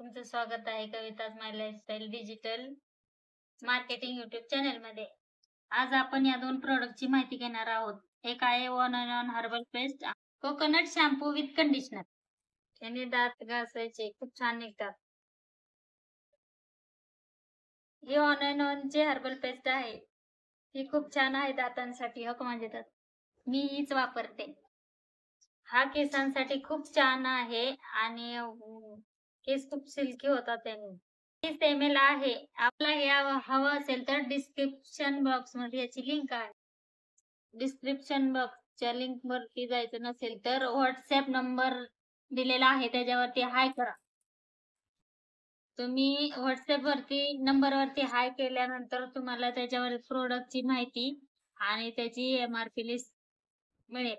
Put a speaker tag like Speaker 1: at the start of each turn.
Speaker 1: तुमचं स्वागत आहे Kavita's my lifestyle digital marketing YouTube channel मध्ये. आज आपण या दोन प्रोडक्टची माहिती घेणार आहोत. एक आहे one and on herbal paste coconut shampoo with conditioner. याने दात घासायचे खूप छान निघतात. ही ऑन अँड ऑन ची हर्बल पेस्ट आहे, ही खूप छान आहे दातांसाठी. हो माझे दात मी हीच वापरते. हा केसांसाठी खूप छान आहे आणि केस खूप सिल्की होतात त्याने. 30 ml आहे. आपल्याला हे हवं असेल तर डिस्क्रिप्शन बॉक्स मध्ये याची लिंक आहे. डिस्क्रिप्शन बॉक्सच्या लिंक वरती जायचं नसेल तर व्हॉट्सअप नंबर दिलेला आहे त्याच्यावरती हाय करा. तुम्ही व्हॉट्सअप वरती नंबरवरती हाय केल्यानंतर तुम्हाला त्याच्यावर प्रोडक्टची माहिती आणि त्याची MRP लिस्ट मिळेल.